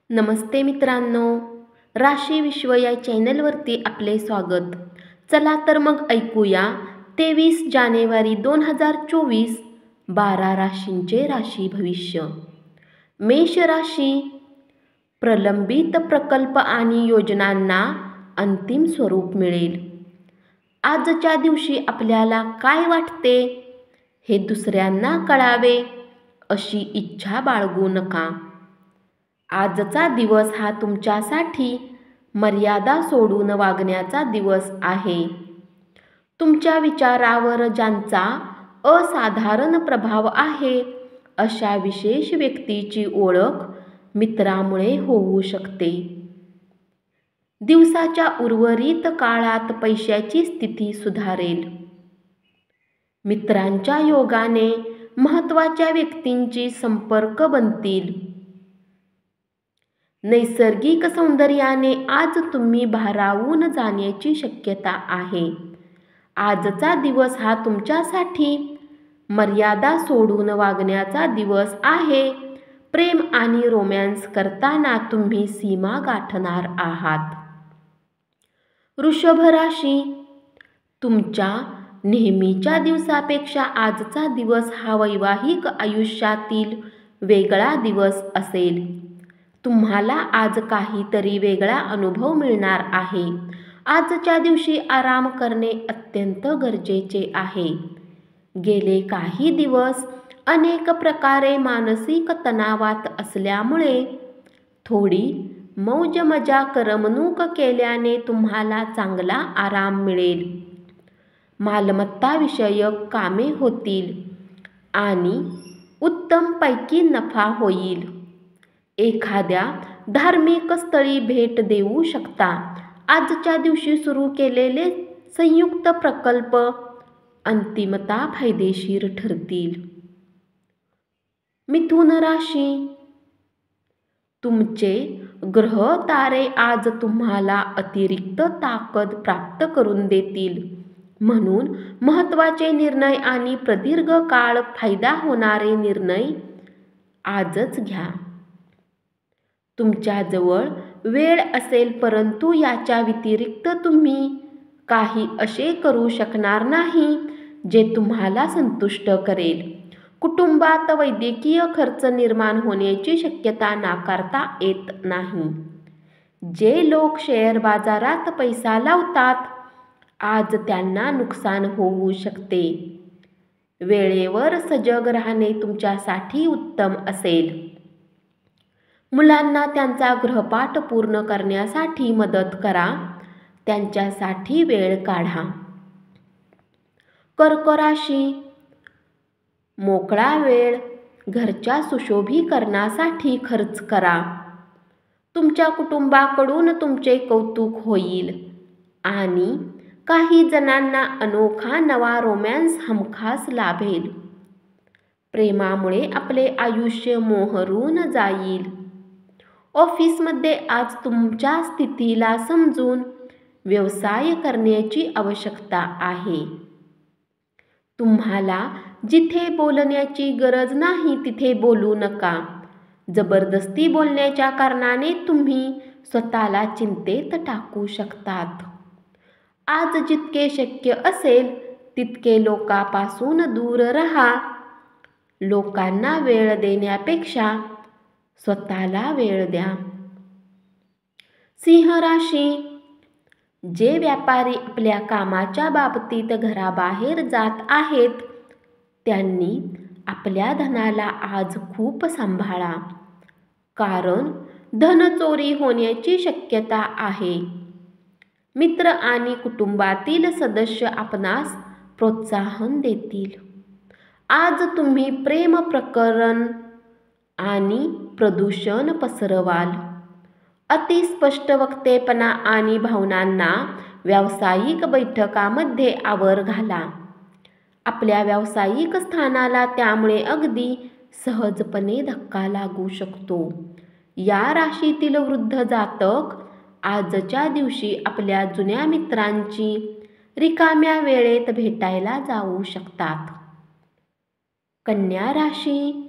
नमस्ते मित्रांनो, राशी विश्व या चॅनलवरती आपले स्वागत. चला तर मग ऐकूया 23 जानेवारी 2024 12 राशींचे राशी भविष्य. मेष राशी, प्रलंबित प्रकल्प आणि योजनांना अंतिम स्वरूप मिळेल. आजच्या दिवशी आपल्याला काय वाटते हे दुसऱ्यांना कळावे अशी इच्छा बाळगू नका. आजचा दिवस हा तुमच्यासाठी मर्यादा सोडून वागण्याचा दिवस आहे. तुमच्या विचारावर ज्यांचा असाधारण प्रभाव आहे अशा विशेष व्यक्तीची ओळख मित्रामुळे होऊ शकते. दिवसाच्या उर्वरित काळात पैशाची स्थिती सुधारेल. मित्रांच्या योगाने महत्त्वाच्या व्यक्तींची संपर्क बनतील. नैसर्गिक सौंदर्याने आज तुम्ही भारावून जाण्याची शक्यता आहे. आजचा दिवस हा तुमच्यासाठी मर्यादा सोडून वागण्याचा दिवस आहे. प्रेम आणि रोमॅन्स करताना तुम्ही सीमा गाठणार आहात. वृषभ राशी, तुमच्या नेहमीच्या दिवसापेक्षा आजचा दिवस हा वैवाहिक आयुष्यातील वेगळा दिवस असेल. तुम्हाला आज काहीतरी वेगळा अनुभव मिळणार आहे. आजच्या दिवशी आराम करणे अत्यंत गरजेचे आहे. गेले काही दिवस अनेक प्रकारे मानसिक तणावात असल्यामुळे थोडी मौज मजा करमणूक केल्याने तुम्हाला चांगला आराम मिळेल. मालमत्ता विषयक कामे होतील आणि उत्तम पैकी नफा होईल. एखाद्या धार्मिक स्थळी भेट देऊ शकता. आजच्या दिवशी सुरू केलेले संयुक्त प्रकल्प अंतिमता फायदेशीर ठरतील. मिथुन राशी, तुमचे ग्रह तारे आज तुम्हाला अतिरिक्त ताकद प्राप्त करून देतील. म्हणून महत्त्वाचे निर्णय आणि प्रदीर्घ काळ फायदा होणारे निर्णय आजच घ्या. तुमच्याजवळ वेळ असेल, परंतु याच्या व्यतिरिक्त तुम्ही काही असे करू शकणार नाही जे तुम्हाला संतुष्ट करेल. कुटुंबात वैद्यकीय खर्च निर्माण होण्याची शक्यता नाकारता येत नाही. जे लोक शेअर बाजारात पैसा लावतात आज त्यांना नुकसान होऊ शकते. वेळेवर सजग राहणे तुमच्यासाठी उत्तम असेल. मुलांना त्यांचा गृहपाठ पूर्ण करण्यासाठी मदत करा. त्यांच्यासाठी वेळ काढा. कर्क राशी, मोकळा वेळ घरच्या सुशोभीकरणासाठी खर्च करा. तुमच्या कुटुंबाकडून तुमचे कौतुक होईल आणि काही जणांना अनोखा नवा रोमॅन्स हमखास लाभेल. प्रेमामुळे आपले आयुष्य मोहरून जाईल. ऑफिसमध्ये आज तुमच्या स्थितीला समजून व्यवसाय करण्याची आवश्यकता आहे. तुम्हाला जिथे बोलण्याची गरज नाही तिथे बोलू नका. जबरदस्ती बोलण्याच्या कारणाने तुम्ही स्वतःला चिंतेत टाकू शकतात. आज जितके शक्य असेल तितके लोकांपासून दूर राहा. लोकांना वेळ देण्यापेक्षा स्वतःला वेळ द्या. सिंह राशी, जे व्यापारी आपल्या कामाच्या बाबतीत घराबाहेर जात आहेत त्यांनी आपल्या धनाला आज खूप सांभाळा, कारण धनचोरी होण्याची शक्यता आहे. मित्र आणि कुटुंबातील सदस्य आपणास प्रोत्साहन देतील. आज तुम्ही प्रेम प्रकरण आणि प्रदूषण पसरवाल. अतिस्पष्ट वक्तेपणा आणि भावनांना व्यावसायिक बैठकांमध्ये आवर घाला. आपल्या व्यावसायिक स्थानाला त्यामुळे अगदी सहजपणे धक्का लागू शकतो. या राशीतील वृद्ध जातक आजच्या दिवशी आपल्या जुन्या मित्रांची रिकाम्या वेळेत भेटायला जाऊ शकतात. कन्या राशी,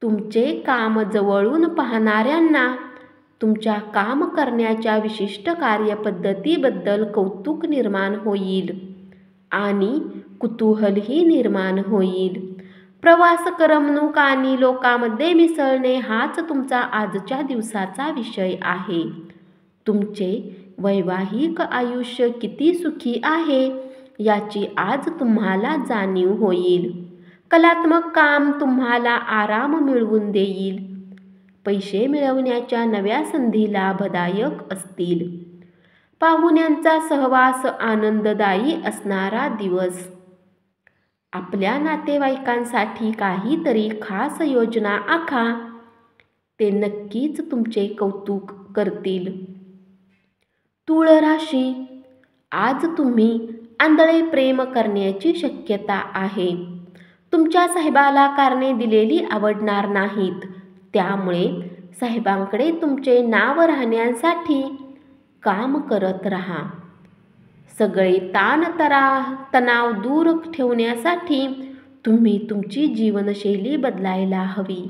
तुमचे काम जवळून पाहणाऱ्यांना तुमच्या काम करण्याच्या विशिष्ट कार्यपद्धतीबद्दल कौतुक निर्माण होईल आणि कुतूहलही निर्माण होईल. प्रवास, करमणूक आणि लोकांमध्ये मिसळणे हाच तुमचा आजच्या दिवसाचा विषय आहे. तुमचे वैवाहिक आयुष्य किती सुखी आहे याची आज तुम्हाला जाणीव होईल. कलात्मक काम तुम्हाला आराम मिळवून देईल. पैसे मिळवण्याच्या नव्या संधी लाभदायक असतील. पाहुण्यांचा सहवास आनंददायी असणारा दिवस. आपल्या नातेवाईकांसाठी काहीतरी खास योजना आखा. ते नक्कीच तुमचे कौतुक करतील. तूळ राशी, आज तुम्ही आंधळे प्रेम करण्याची शक्यता आहे. तुमच्या साहेबाला कारणे दिलेली आवडणार नाहीत. त्यामुळे साहेबांकडे तुमचे नाव राहण्यासाठी काम करत राहा. सगळे तणाव दूर ठेवण्यासाठी तुम्ही तुमची जीवनशैली बदलायला हवी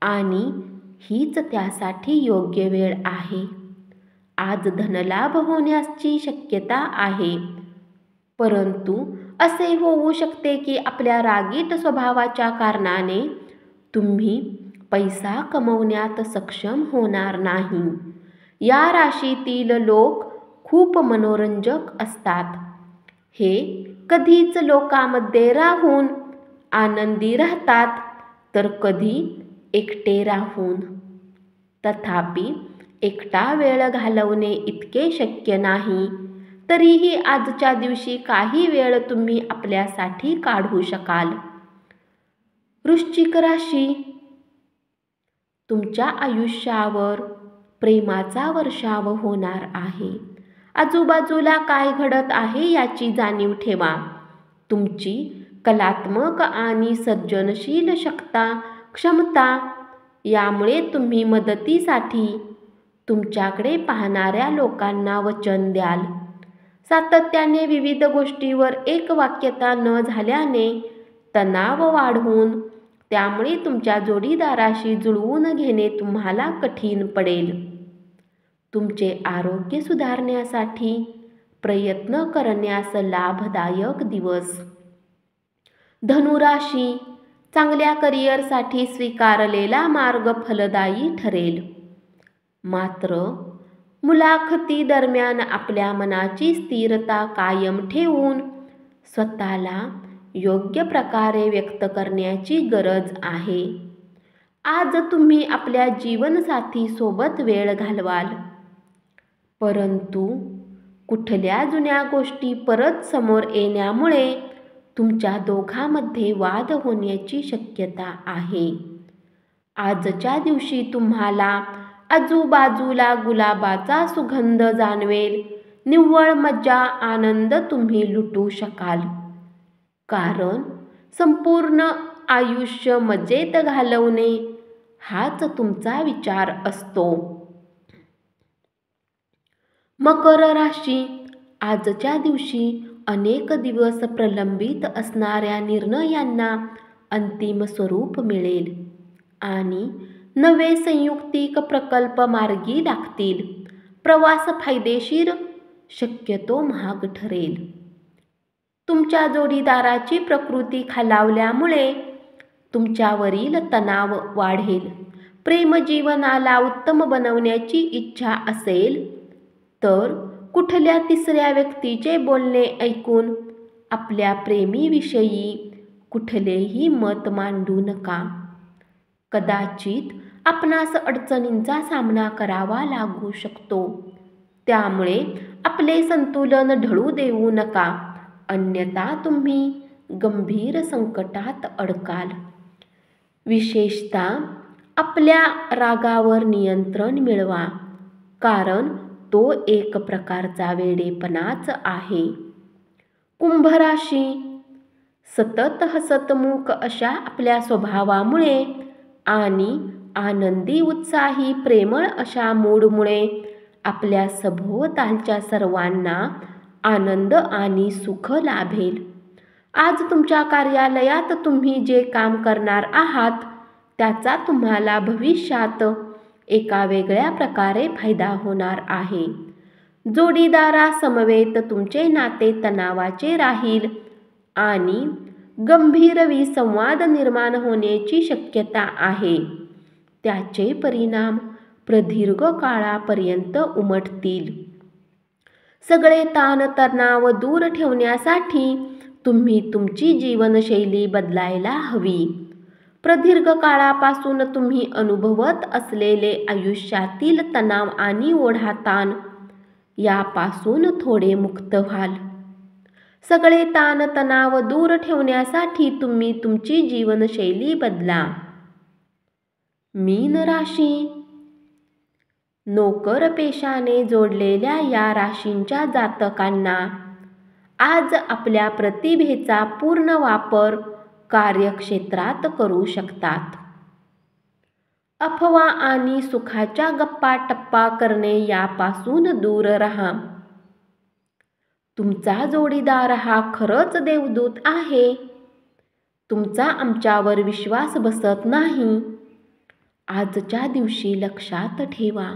आणि हीच त्यासाठी योग्य वेळ आहे. आज धनलाभ होण्याची शक्यता आहे, परंतु असे होऊ शकते की आपल्या रागीट स्वभावाच्या कारणाने तुम्ही पैसा कमवण्यात सक्षम होणार नाही. या राशीतील लोक खूप मनोरंजक असतात. हे कधीच लोकांमध्ये राहून आनंदी राहतात तर कधी एकटे राहून. तथापि एकटा वेळ घालवणे इतके शक्य नाही. तरीही आजच्या दिवशी काही वेळ तुम्ही आपल्यासाठी काढू शकाल. वृश्चिक राशी, तुमच्या आयुष्यावर प्रेमाचा वर्षाव होणार आहे. आजूबाजूला काय घडत आहे याची जाणीव ठेवा. तुमची कलात्मक आणि सर्जनशील क्षमता यामुळे तुम्ही मदतीसाठी तुमच्याकडे पाहणाऱ्या लोकांना वचन द्याल. सातत्याने विविध गोष्टींवर एकवाक्यता न झाल्याने तणाव वाढून त्यामुळे तुमच्या जोडीदाराशी जुळवून घेणे तुम्हाला कठीण पडेल. तुमचे आरोग्य सुधारण्यासाठी प्रयत्न करण्यास लाभदायक दिवस. धनुराशी, चांगल्या करिअरसाठी स्वीकारलेला मार्ग फलदायी ठरेल. मात्र मुलाखती दरम्यान आपल्या मनाची स्थिरता कायम ठेवून स्वतःला योग्य प्रकारे व्यक्त करण्याची गरज आहे. आज तुम्ही आपल्या जीवनसाथी सोबत वेळ घालवाल, परंतु कुठल्या जुन्या गोष्टी परत समोर येण्यामुळे तुमच्या दोघांमध्ये वाद होण्याची शक्यता आहे. आजच्या दिवशी तुम्हाला आजूबाजूला गुलाबाचा सुगंध जाणवेल. निव्वळ मजा आनंद तुम्ही लुटू शकाल, कारण संपूर्ण आयुष्य मजेत घालवणे हाच तुमचा विचार असतो. मकर राशी, आजच्या दिवशी अनेक दिवस प्रलंबित असणाऱ्या निर्णयांना अंतिम स्वरूप मिळेल आणि नवे संयुक्तिक प्रकल्प मार्गी लागतील. प्रवास फायदेशीर, शक्यतो महाग ठरेल. तुमच्या जोडीदाराची प्रकृती खालावल्यामुळे तुमच्यावरील तणाव वाढेल. प्रेमजीवनाला उत्तम बनवण्याची इच्छा असेल तर कुठल्या तिसऱ्या व्यक्तीचे बोलणे ऐकून आपल्या प्रेमीविषयी कुठलेही मत मांडू नका. कदाचित आपणास अडचणींचा सामना करावा लागू शकतो. त्यामुळे आपले संतुलन ढळू देऊ नका, अन्यथा तुम्ही गंभीर संकटात अडकाल. विशेषतः आपल्या रागावर नियंत्रण मिळवा, कारण तो एक प्रकारचा वेडेपणाच आहे. कुंभ राशी, सतत हसतमुख अशा आपल्या स्वभावामुळे आणि आनंदी, उत्साही, प्रेमळ अशा मूडमुळे आपल्या सभोवतालच्या सर्वांना आनंद आणि सुख लाभेल. आज तुमच्या कार्यालयात तुम्ही जे काम करणार आहात त्याचा तुम्हाला भविष्यात एका वेगळ्या प्रकारे फायदा होणार आहे. जोडीदारासमवेत तुमचे नाते तणावाचे राहील आणि गंभीर विसंवाद निर्माण होण्याची शक्यता आहे. त्याचे परिणाम प्रदीर्घ काळापर्यंत उमटतील. सगळे ताणतणाव दूर ठेवण्यासाठी तुम्ही तुमची जीवनशैली बदलायला हवी. प्रदीर्घ काळापासून तुम्ही अनुभवत असलेले आयुष्यातील तणाव आणि ओढाताण यापासून थोडे मुक्त व्हाल. सगळे ताणतणाव दूर ठेवण्यासाठी तुम्ही तुमची जीवनशैली बदला. मीन राशी. नोकर पेशाने जोडलेल्या या राशींच्या जातकांना आज आपल्या प्रतिभेचा पूर्ण वापर कार्यक्षेत्रात करू शकतात. अफवा आणि सुखाच्या गप्पा टप्पा करणे यापासून दूर राहा. तुमचा जोडीदार हा खरंच देवदूत आहे. तुमचा आमच्यावर विश्वास बसत नाही. आजच्या दिवशी लक्षात ठेवा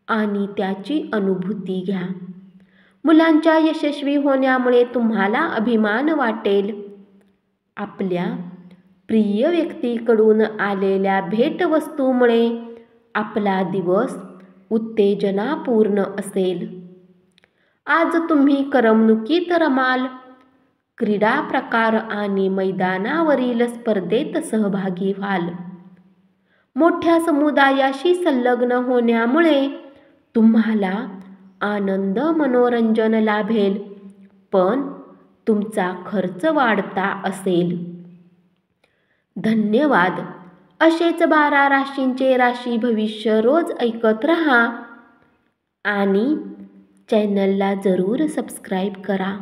आणि त्याची अनुभूती घ्या. मुलांच्या यशस्वी होण्यामुळे तुम्हाला अभिमान वाटेल. आपल्या प्रिय व्यक्तीकडून आलेल्या भेटवस्तूमुळे आपला दिवस उत्तेजनापूर्ण असेल. आज तुम्ही करमणुकीत रमाल. क्रीडा प्रकार आणि मैदानावरील स्पर्धेत सहभागी व्हाल. मोठ्या समुदायाशी संलग्न होण्यामुळे तुम्हाला आनंद मनोरंजन लाभेल, पण तुमचा खर्च वाढता असेल. धन्यवाद. असेच 12 राशींचे राशी भविष्य रोज ऐकत रहा आणि चॅनलला जरूर सबस्क्राईब करा.